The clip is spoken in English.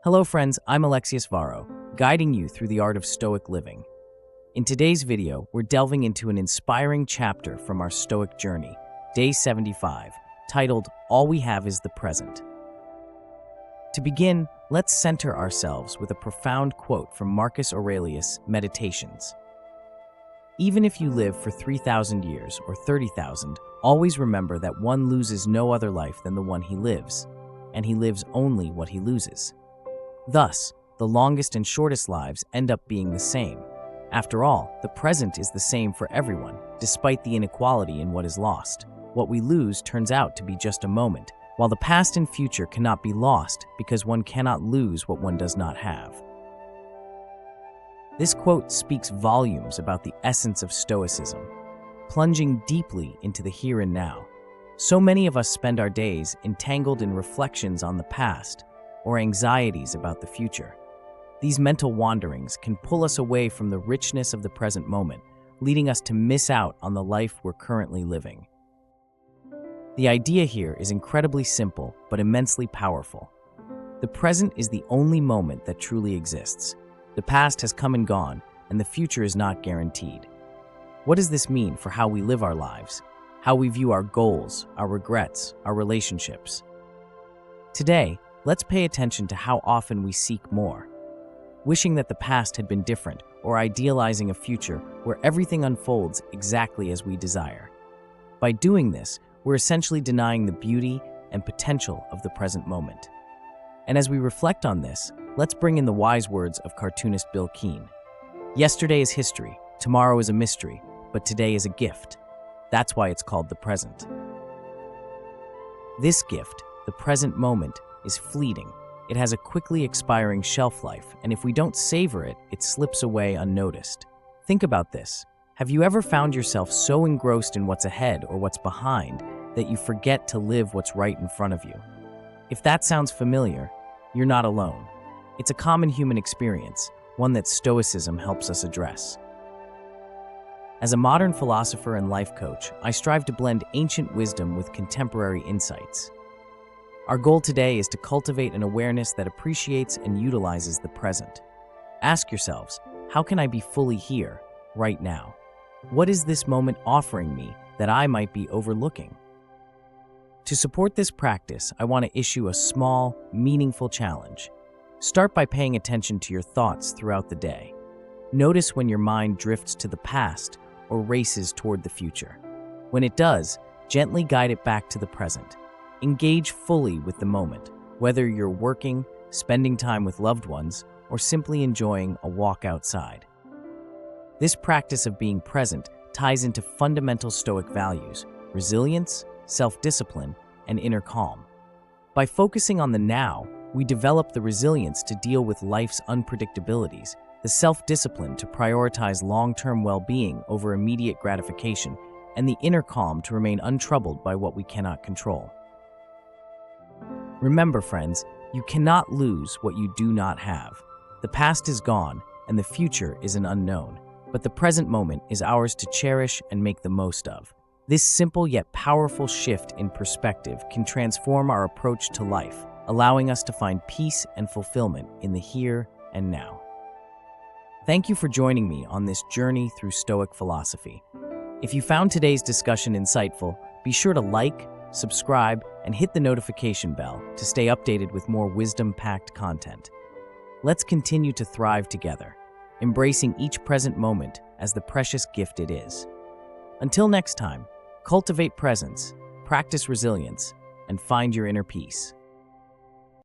Hello friends, I'm Alexius Varro, guiding you through the art of Stoic living. In today's video, we're delving into an inspiring chapter from our Stoic journey, Day 75, titled, All We Have is the Present. To begin, let's center ourselves with a profound quote from Marcus Aurelius' Meditations. Even if you live for 3,000 years or 30,000, always remember that one loses no other life than the one he lives, and he lives only what he loses. Thus, the longest and shortest lives end up being the same. After all, the present is the same for everyone, despite the inequality in what is lost. What we lose turns out to be just a moment, while the past and future cannot be lost because one cannot lose what one does not have. This quote speaks volumes about the essence of Stoicism, plunging deeply into the here and now. So many of us spend our days entangled in reflections on the past or anxieties about the future. These mental wanderings can pull us away from the richness of the present moment, leading us to miss out on the life we're currently living. The idea here is incredibly simple but immensely powerful. The present is the only moment that truly exists. The past has come and gone, and the future is not guaranteed. What does this mean for how we live our lives, how we view our goals, our regrets, our relationships? Today, let's pay attention to how often we seek more, wishing that the past had been different or idealizing a future where everything unfolds exactly as we desire. By doing this, we're essentially denying the beauty and potential of the present moment. And as we reflect on this, let's bring in the wise words of cartoonist Bill Keane. Yesterday is history, tomorrow is a mystery, but today is a gift. That's why it's called the present. This gift, the present moment, is fleeting. It has a quickly expiring shelf life, and if we don't savor it, it slips away unnoticed. Think about this. Have you ever found yourself so engrossed in what's ahead or what's behind that you forget to live what's right in front of you? If that sounds familiar, you're not alone. It's a common human experience, one that Stoicism helps us address. As a modern philosopher and life coach, I strive to blend ancient wisdom with contemporary insights. Our goal today is to cultivate an awareness that appreciates and utilizes the present. Ask yourselves, how can I be fully here, right now? What is this moment offering me that I might be overlooking? To support this practice, I want to issue a small, meaningful challenge. Start by paying attention to your thoughts throughout the day. Notice when your mind drifts to the past or races toward the future. When it does, gently guide it back to the present. Engage fully with the moment, whether you're working, spending time with loved ones, or simply enjoying a walk outside. This practice of being present ties into fundamental Stoic values: resilience, self-discipline, and inner calm. By focusing on the now, we develop the resilience to deal with life's unpredictabilities, the self-discipline to prioritize long-term well-being over immediate gratification, and the inner calm to remain untroubled by what we cannot control. Remember, friends, you cannot lose what you do not have. The past is gone, and the future is an unknown, but the present moment is ours to cherish and make the most of. This simple yet powerful shift in perspective can transform our approach to life, allowing us to find peace and fulfillment in the here and now. Thank you for joining me on this journey through Stoic philosophy. If you found today's discussion insightful, be sure to like, subscribe, and hit the notification bell to stay updated with more wisdom-packed content. Let's continue to thrive together, embracing each present moment as the precious gift it is. Until next time, cultivate presence, practice resilience, and find your inner peace.